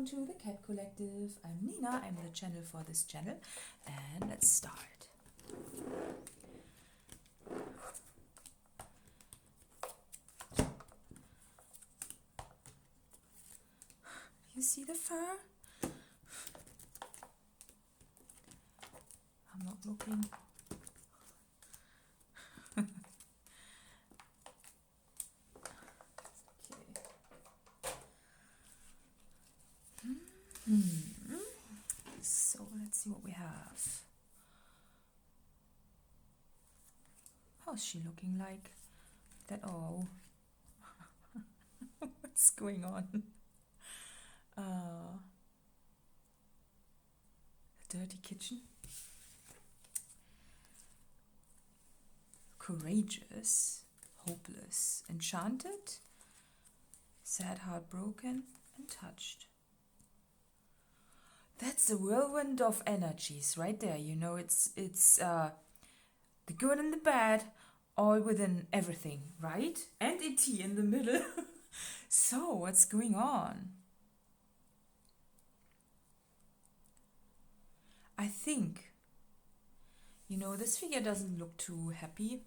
welcome to the Cat Collective. I'm Nina, I'm the channel for this channel, and let's start. You see the fur? I'm not looking. So let's see what we have. How's she looking like? That oh, what's going on? A dirty kitchen. Courageous, hopeless, enchanted, sad, heartbroken, and touched. That's the whirlwind of energies right there. You know, it's the good and the bad, all within everything, right? And ET in the middle. So, what's going on? I think, you know, this figure doesn't look too happy.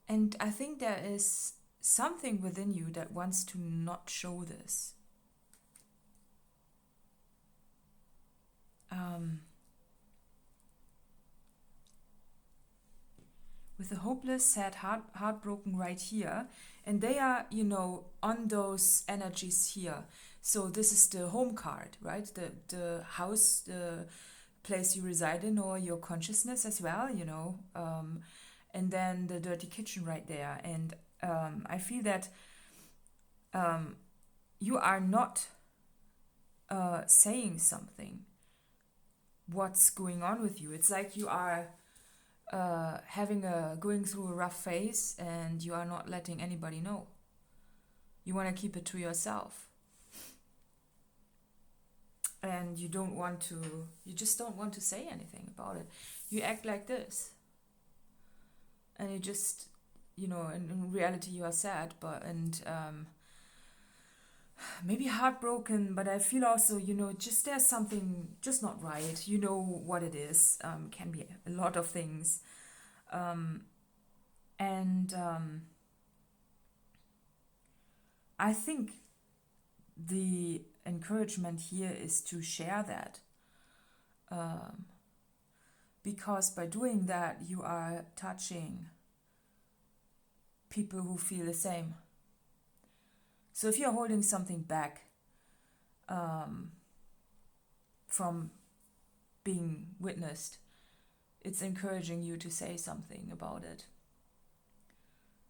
And I think there is something within you that wants to not show this. With the hopeless, sad, heartbroken right here. And they are, you know, on those energies here. So this is the home card, right? The house, the place you reside in, or your consciousness as well, you know. And then the dirty kitchen right there. And I feel that you are not saying something. What's going on with you? It's like you are going through a rough phase, and you are not letting anybody know. You want to keep it to yourself, and you just don't want to say anything about it. You act like this, and you just, you know, in reality you are sad, and maybe heartbroken, but I feel also, you know, just there's something just not right. You know what it is. Can be a lot of things. I think the encouragement here is to share that. Because by doing that, you are touching people who feel the same. So if you're holding something back from being witnessed, it's encouraging you to say something about it.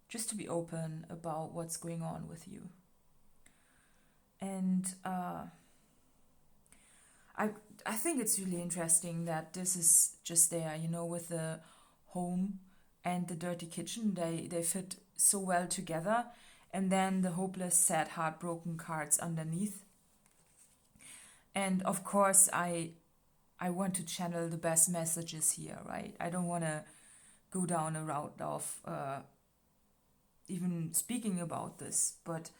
Just to be open about what's going on with you. And I think it's really interesting that this is just there, you know, with the home and the dirty kitchen. They fit so well together. And then the hopeless, sad, heartbroken cards underneath. And of course, I want to channel the best messages here, right? I don't want to go down a route of even speaking about this. But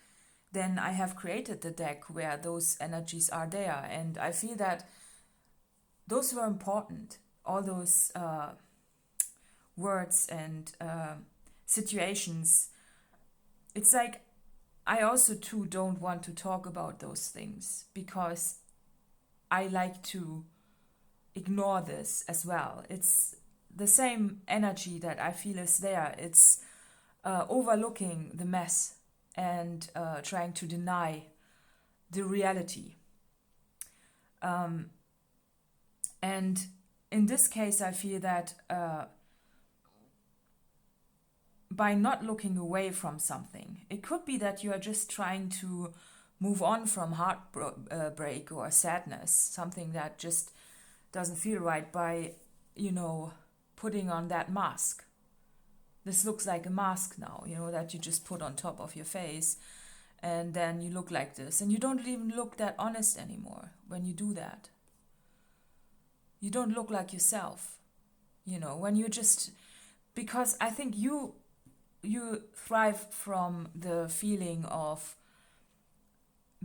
then I have created the deck where those energies are there. And I feel that those were important. All those words and situations. It's like I also too don't want to talk about those things because I like to ignore this as well. It's the same energy that I feel is there. It's overlooking the mess and trying to deny the reality. And in this case, I feel that by not looking away from something. It could be that you are just trying to move on from heartbreak or sadness, something that just doesn't feel right, by, you know, putting on that mask. This looks like a mask now, you know, that you just put on top of your face, and then you look like this, and you don't even look that honest anymore when you do that. You don't look like yourself, you know, when you just, because I think you thrive from the feeling of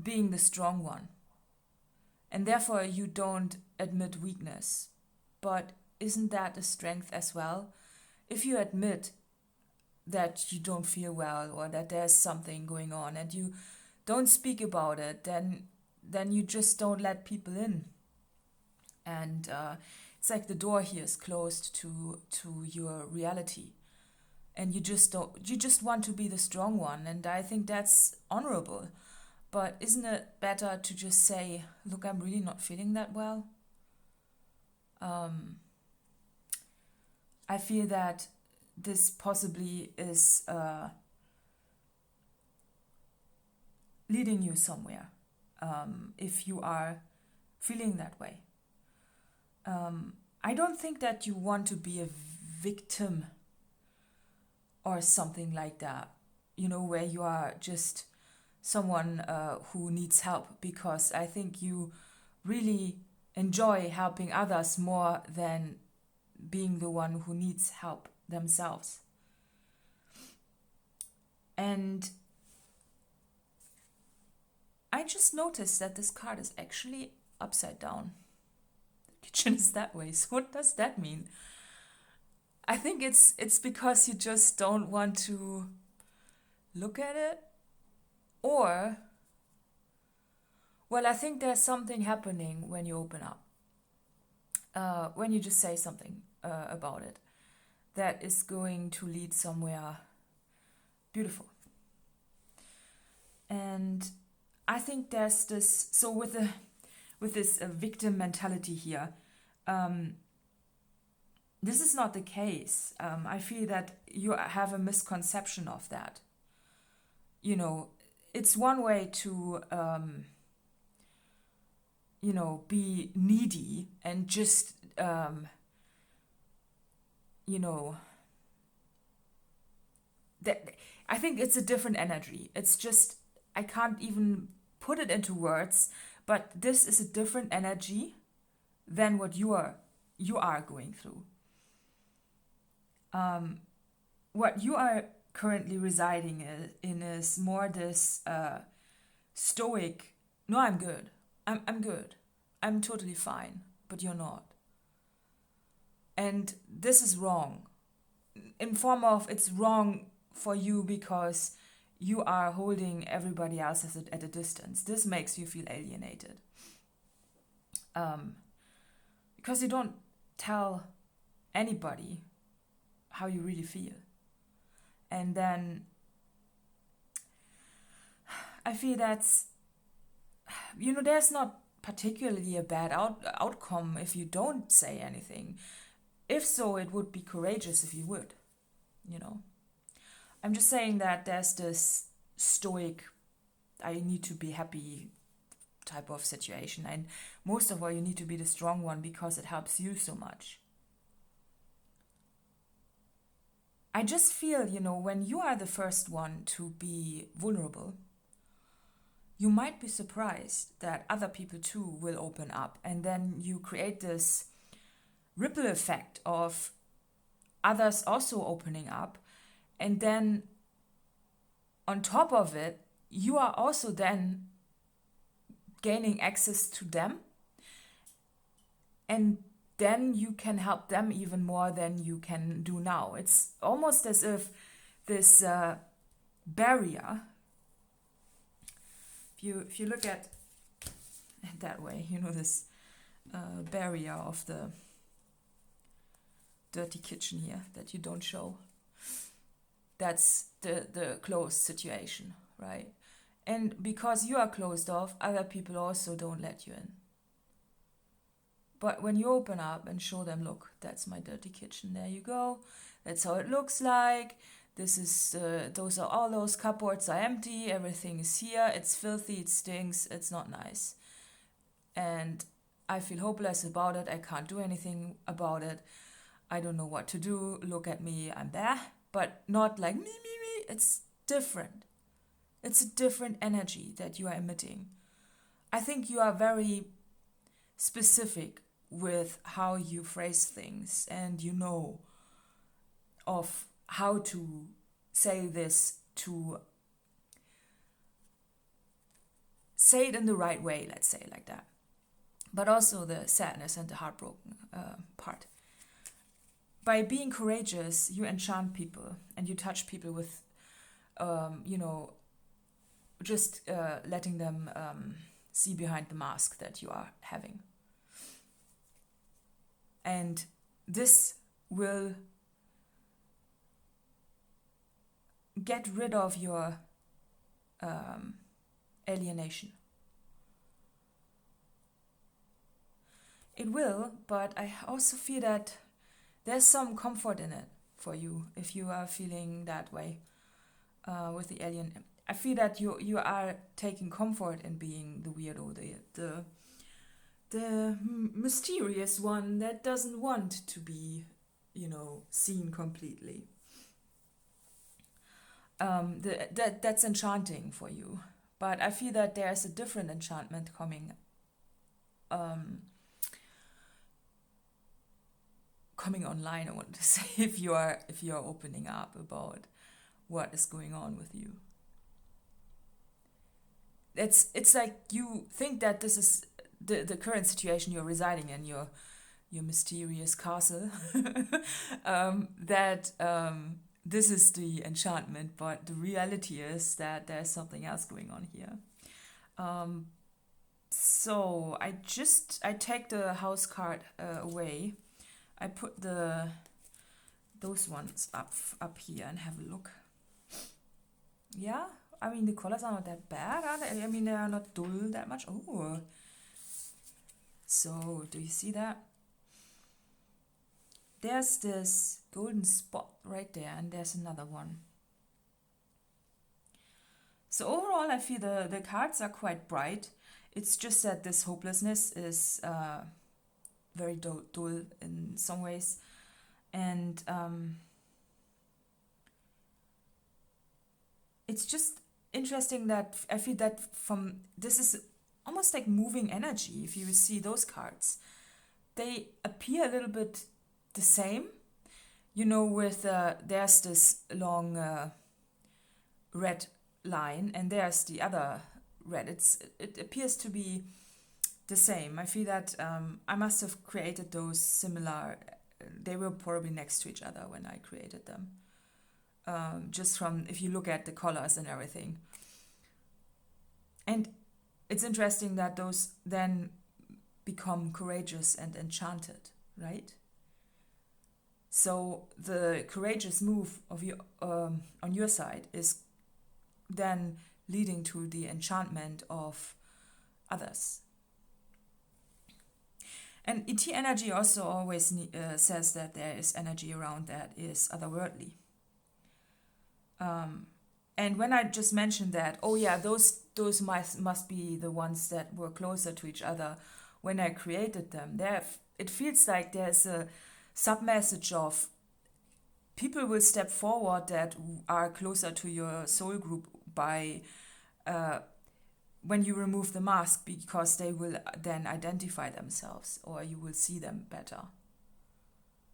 being the strong one. And therefore you don't admit weakness. But isn't that a strength as well? If you admit that you don't feel well or that there's something going on and you don't speak about it, then you just don't let people in. And it's like the door here is closed to your reality. And you just want to be the strong one. And I think that's honorable. But isn't it better to just say, look, I'm really not feeling that well? I feel that this possibly is leading you somewhere, if you are feeling that way. I don't think that you want to be a victim or something like that, where you are just someone who needs help, because I think you really enjoy helping others more than being the one who needs help themselves. And I just noticed that this card is actually upside down. The kitchen is that way. So what does that mean? I think it's because you just don't want to look at it. Or, well, I think there's something happening when you open up. When you just say something about it that is going to lead somewhere beautiful. And I think there's this, so with this victim mentality here, this is not the case. I feel that you have a misconception of that. It's one way to, be needy and just, that I think it's a different energy. It's just, I can't even put it into words, but this is a different energy than what you are going through. What you are currently residing in is more this stoic, no, I'm good. I'm good. I'm totally fine, but you're not. And this is wrong. In form of, it's wrong for you because you are holding everybody else at a distance. This makes you feel alienated. Because you don't tell anybody how you really feel. And then I feel that's, there's not particularly a bad outcome if you don't say anything. If so, it would be courageous if you would, I'm just saying that there's this stoic, I need to be happy type of situation. And most of all, you need to be the strong one because it helps you so much. I just feel, when you are the first one to be vulnerable, you might be surprised that other people too will open up. And then you create this ripple effect of others also opening up. And then on top of it, you are also then gaining access to them. And then you can help them even more than you can do now. It's almost as if this barrier, if you look at it that way, this barrier of the dirty kitchen here that you don't show. That's the closed situation, right? And because you are closed off, other people also don't let you in. But when you open up and show them, look, that's my dirty kitchen, there you go. That's how it looks like. This is, all those cupboards are empty. Everything is here. It's filthy. It stinks. It's not nice. And I feel hopeless about it. I can't do anything about it. I don't know what to do. Look at me. I'm there. But not like me. It's different. It's a different energy that you are emitting. I think you are very specific with how you phrase things, and of how to say this to say it in the right way, let's say like that. But also the sadness and the heartbroken part. By being courageous, you enchant people and you touch people with, just letting them see behind the mask that you are having. And this will get rid of your alienation. It will, but I also feel that there's some comfort in it for you if you are feeling that way with the alien. I feel that you are taking comfort in being the weirdo, the mysterious one that doesn't want to be, seen completely. That's enchanting for you, but I feel that there's a different enchantment coming. Coming online, I want to say, if you are opening up about what is going on with you. It's like you think that this is the current situation you're residing in, your mysterious castle, that this is the enchantment, but the reality is that there's something else going on here. So I take the house card away. I put those ones up here and have a look. Yeah, I mean the colors are not that bad, are they? I mean they are not dull that much. Oh, so do you see that? There's this golden spot right there, and there's another one. So overall, I feel the cards are quite bright. It's just that this hopelessness is very dull in some ways, and it's just interesting that I feel that this is almost like moving energy. If you see those cards, they appear a little bit the same, with there's this long red line and there's the other red. It appears to be the same. I feel that I must have created those similar. They were probably next to each other when I created them. Just from, if you look at the colors and everything. And it's interesting that those then become courageous and enchanted, right? So the courageous move of you on your side is then leading to the enchantment of others. And ET energy also always says that there is energy around that is otherworldly. And when I just mentioned that, those must be the ones that were closer to each other when I created them. It feels like there's a sub-message of people will step forward that are closer to your soul group by when you remove the mask, because they will then identify themselves, or you will see them better,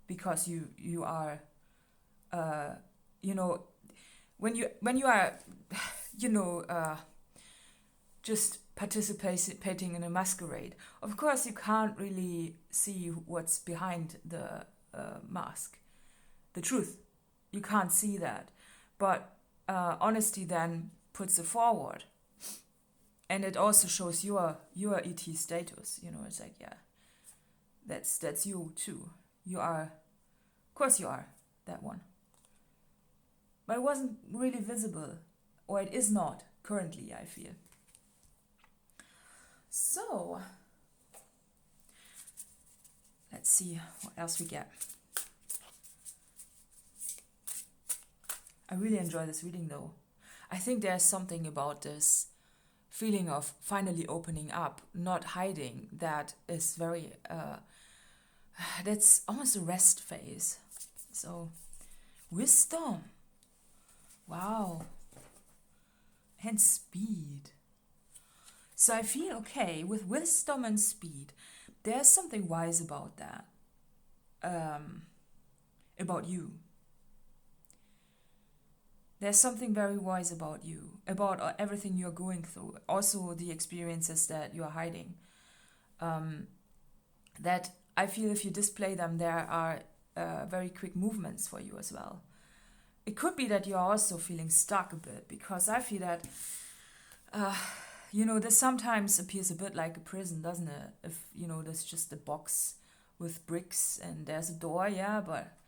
because you are when you are just participating in a masquerade, of course you can't really see what's behind the mask, the truth. You can't see that, but honesty then puts it forward, and it also shows your ET status. It's like, yeah, that's you too. You are, of course you are that one, but it wasn't really visible, or it is not currently, I feel. So let's see what else we get. I really enjoy this reading though. I think there's something about this feeling of finally opening up, not hiding, that is very, that's almost a rest phase. So, wisdom. Wow. And speed. So I feel, okay, with wisdom and speed, there's something wise about that. About you. There's something very wise about you, about everything you're going through, also the experiences that you're hiding. That I feel if you display them, there are very quick movements for you as well. It could be that you're also feeling stuck a bit, because I feel that, this sometimes appears a bit like a prison, doesn't it? If, there's just a box with bricks and there's a door, yeah, but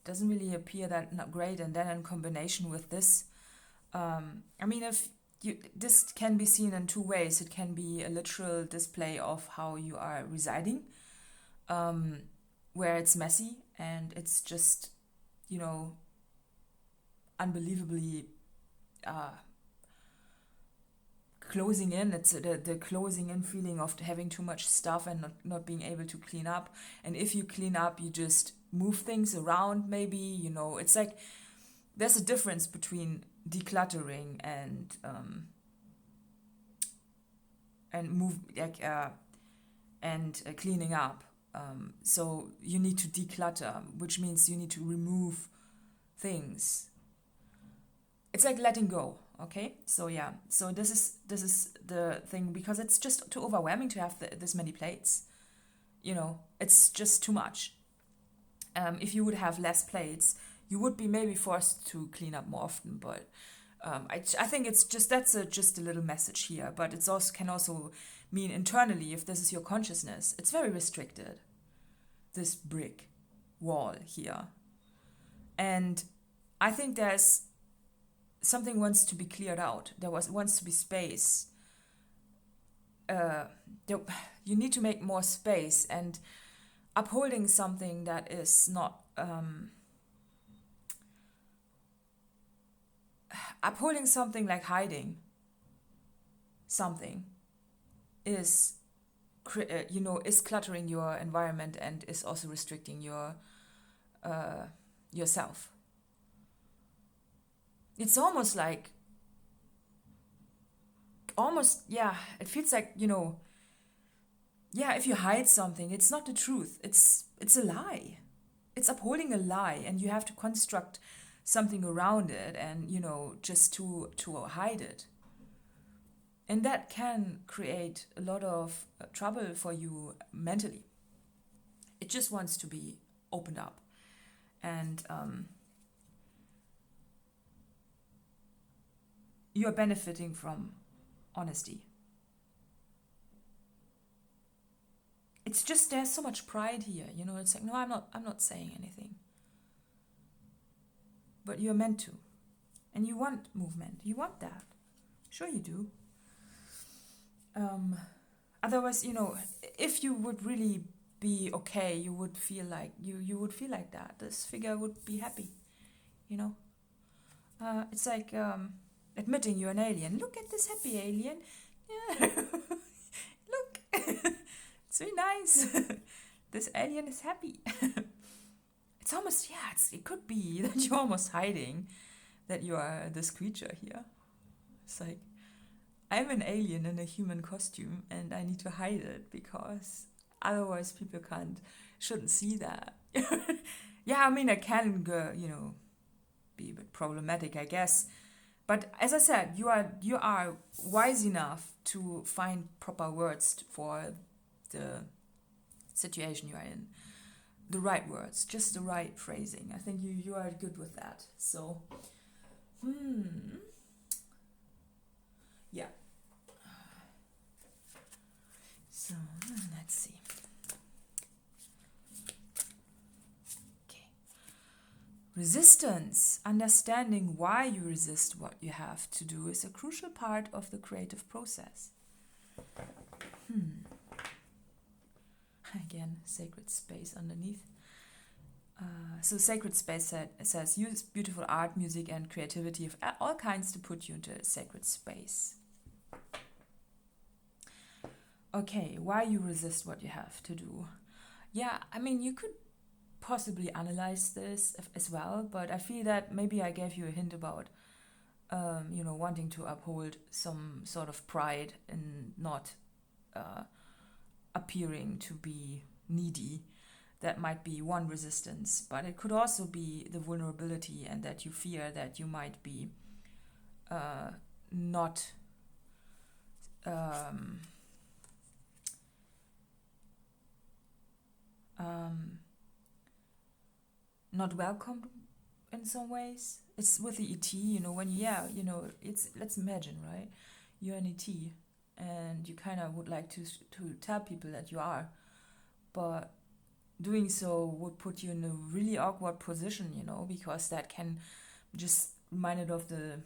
it doesn't really appear that not great. And then in combination with this, this can be seen in two ways. It can be a literal display of how you are residing, where it's messy and it's just, unbelievably closing in. It's the closing in feeling of having too much stuff and not being able to clean up. And if you clean up, you just move things around maybe, it's like there's a difference between decluttering and cleaning up. So you need to declutter, which means you need to remove things. It's like letting go, okay? So yeah, so this is the thing, because it's just too overwhelming to have this many plates. It's just too much. If you would have less plates, you would be maybe forced to clean up more often. But I think it's just just a little message here. But it can also mean internally, if this is your consciousness, it's very restricted. This brick wall here, and I think there's something wants to be cleared out. There wants to be space. You need to make more space, and upholding something that is not upholding something like hiding something is cluttering your environment and is also restricting your yourself. It's almost like, it feels like, if you hide something, it's not the truth. It's a lie. It's upholding a lie, and you have to construct something around it and, just to hide it. And that can create a lot of trouble for you mentally. It just wants to be opened up. And you are benefiting from honesty. It's just there's so much pride here, it's like, no, I'm not saying anything. But you're meant to. And you want movement. You want that. Sure you do. Otherwise, if you would really be okay, you would feel like you would feel like that. This figure would be happy. It's like admitting you're an alien. Look at this happy alien. Yeah. Look. It's very nice. This alien is happy. It's almost, it could be that you're almost hiding that you are this creature here. It's like, I'm an alien in a human costume and I need to hide it because otherwise people shouldn't see that. It can go, be a bit problematic, I guess. But as I said, you are wise enough to find proper words for the situation you are in. The right words, just the right phrasing. I think you are good with that. So, yeah. So, let's see. Okay. Resistance. Understanding why you resist what you have to do is a crucial part of the creative process. Again, sacred space underneath. So sacred space says use beautiful art, music, and creativity of all kinds to put you into a sacred space. Okay, why you resist what you have to do? Yeah, you could possibly analyze this as well, but I feel that maybe I gave you a hint about, wanting to uphold some sort of pride in not appearing to be needy. That might be one resistance, but it could also be the vulnerability, and that you fear that you might be not not welcomed in some ways. It's with the ET, let's imagine, right? You're an ET, and you kind of would like to tell people that you are, but doing so would put you in a really awkward position, because that can just remind it of this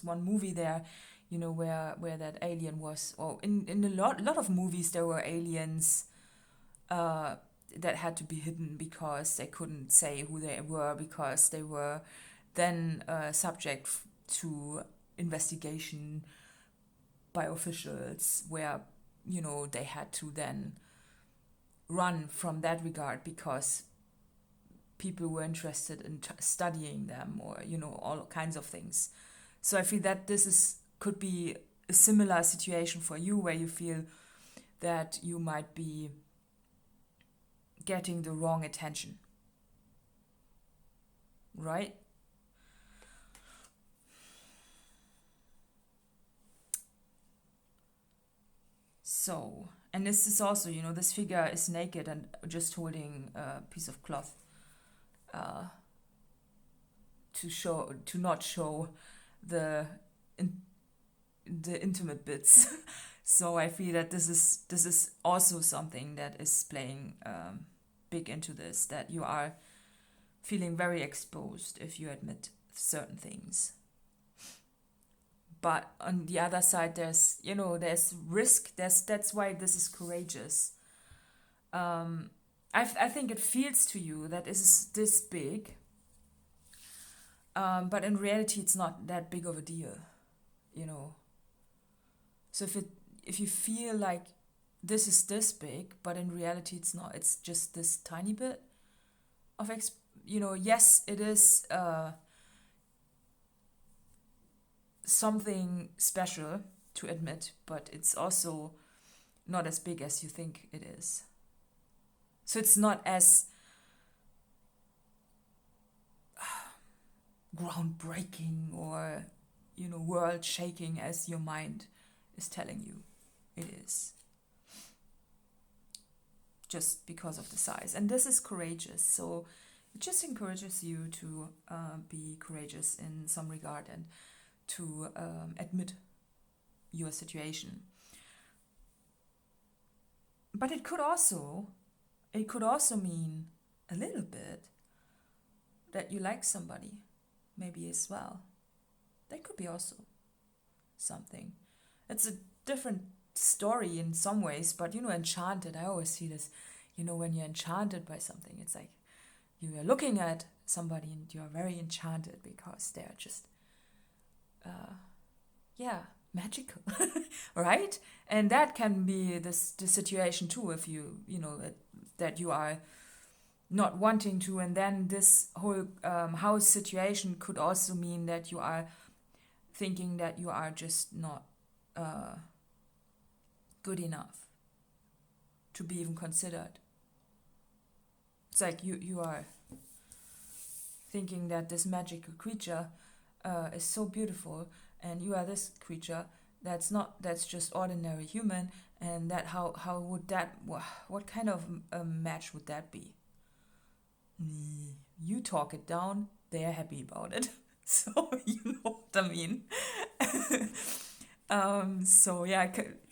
one movie there, where that alien was. Well, in a lot of movies there were aliens that had to be hidden because they couldn't say who they were, because they were then subject to investigation by officials, where they had to then run from that regard because people were interested in studying them, or all kinds of things. So I feel that could be a similar situation for you, where you feel that you might be getting the wrong attention, right? So, and this is also, this figure is naked and just holding a piece of cloth to not show the intimate bits. So I feel that this is also something that is playing big into this, that you are feeling very exposed if you admit certain things. But on the other side, there's risk. That's why this is courageous. I think it feels to you that it is this big, but in reality, it's not that big of a deal, So if you feel like this is this big, but in reality it's not, it's just this tiny bit of yes, it is something special to admit, but it's also not as big as you think it is. So it's not as groundbreaking or world shaking as your mind is telling you it is, just because of the size. And this is courageous, so it just encourages you to be courageous in some regard and to admit your situation. But it could also mean a little bit that you like somebody, maybe as well. That could be also something. It's a different story in some ways, but enchanted, I always see this, when you're enchanted by something, it's like you are looking at somebody and you are very enchanted because they're just magical. Right? And that can be the situation too, if you that you are not wanting to, and then this whole house situation could also mean that you are thinking that you are just not good enough to be even considered. It's like you are thinking that this magical creature is so beautiful, and you are this creature that's just ordinary human, and that how would that, what kind of a match would that be? You talk it down, they're happy about it. So you know what I mean. So yeah,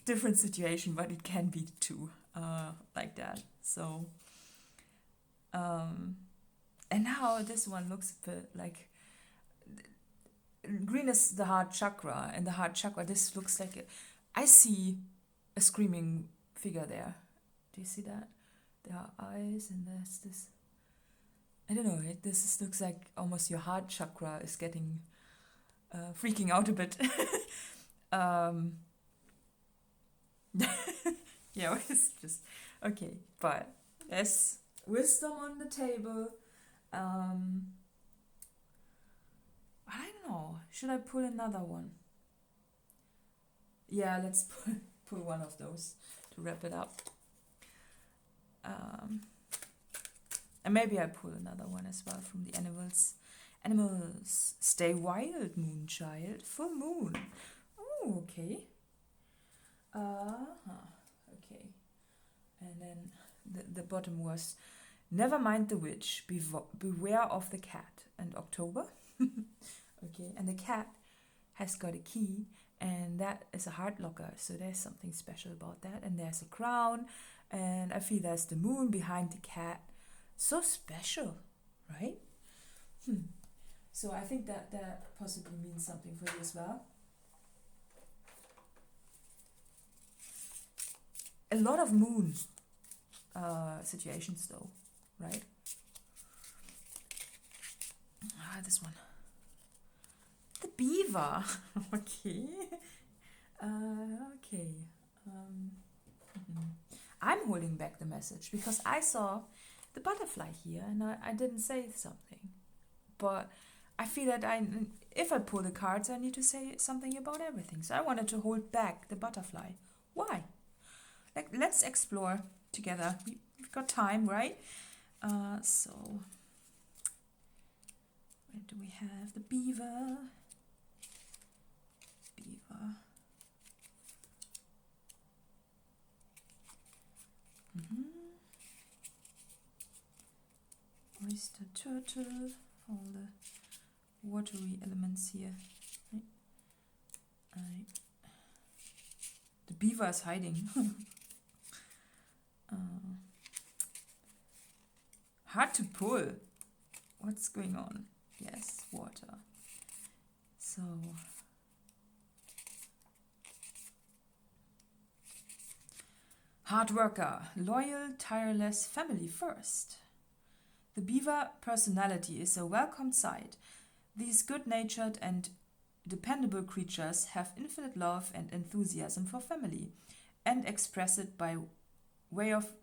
different situation, but it can be too like that. So and now this one looks a bit like green is the heart chakra, and the heart chakra, this looks like I see a screaming figure there. Do you see that? There are eyes, and there's this, I don't know, looks like almost your heart chakra is getting freaking out a bit. Yeah, it's just okay, but there's wisdom on the table. I don't know, should I pull another one? Yeah, let's pull one of those to wrap it up. And maybe I pull another one as well from the animals. Animals, stay wild, moonchild. Full moon. Oh, okay. Okay. And then the bottom was, never mind the witch, beware of the cat. And October. Okay, and the cat has got a key, and that is a heart locker, so there's something special about that. And there's a crown, and I feel there's the moon behind the cat. So special, right? So I think that possibly means something for you as well. A lot of moon situations though, right? This one. The beaver. Okay. Okay. I'm holding back the message because I saw the butterfly here and I didn't say something. But I feel that if I pull the cards, I need to say something about everything. So I wanted to hold back the butterfly. Why? Like, let's explore together. We've got time, right? So, where do we have the beaver? Oyster, turtle, all the watery elements here. Right. The beaver is hiding. Hard to pull. What's going on? Yes, water. So, hard worker, loyal, tireless, family first. The beaver personality is a welcomed sight. These good-natured and dependable creatures have infinite love and enthusiasm for family and express it by way of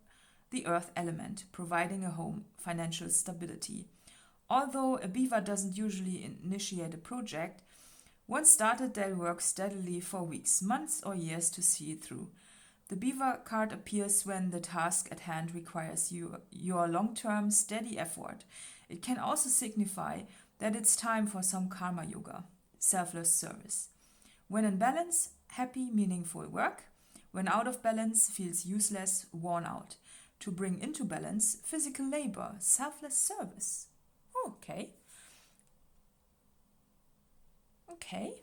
the earth element, providing a home, financial stability. Although a beaver doesn't usually initiate a project, once started, they'll work steadily for weeks, months, or years to see it through. The beaver card appears when the task at hand requires your long-term, steady effort. It can also signify that it's time for some karma yoga, selfless service. When in balance, happy, meaningful work. When out of balance, feels useless, worn out. To bring into balance, physical labor, selfless service. Okay. Okay.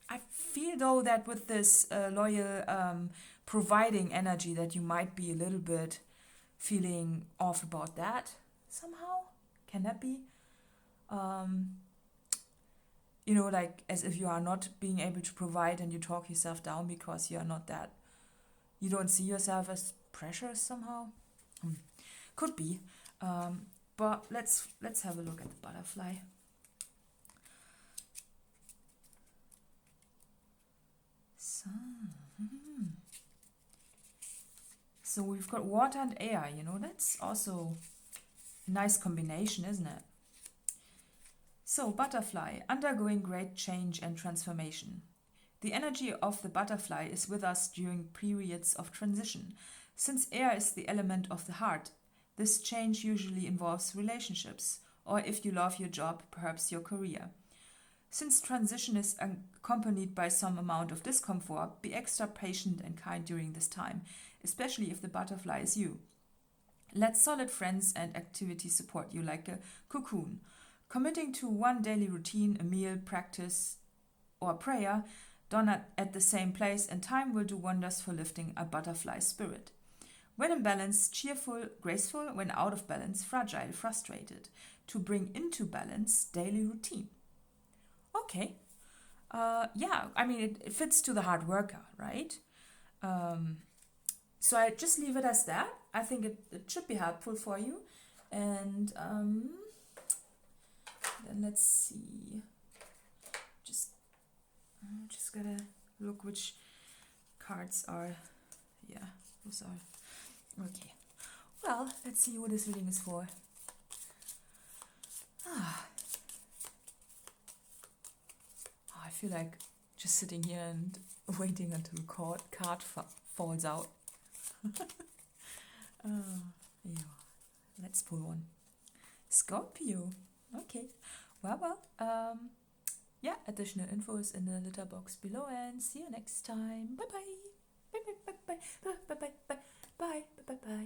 I feel though that with this loyal providing energy that you might be a little bit feeling off about that somehow. Can that be? Like as if you are not being able to provide and you talk yourself down because you are not that. You don't see yourself as precious somehow. Could be. But let's have a look at the butterfly. So we've got water and air, that's also a nice combination, isn't it? So, butterfly, undergoing great change and transformation. The energy of the butterfly is with us during periods of transition. Since air is the element of the heart, this change usually involves relationships, or if you love your job, perhaps your career. Since transition is accompanied by some amount of discomfort, be extra patient and kind during this time, especially if the butterfly is you. Let solid friends and activities support you like a cocoon. Committing to one daily routine, a meal, practice, or prayer done at the same place and time will do wonders for lifting a butterfly spirit. When in balance, cheerful, graceful. When out of balance, fragile, frustrated. To bring into balance, daily routine. Okay. It fits to the hard worker, right? So I just leave it as that. I think it should be helpful for you. And then let's see. Just gotta look which cards are. Yeah, those are. Okay. Well, let's see what this reading is for. I feel like just sitting here and waiting until a card falls out. Yeah, let's pull one. Scorpio. Okay. Well, yeah, additional info is in the litter box below, and see you next time. Bye bye. Bye bye bye bye bye bye bye bye bye bye bye bye.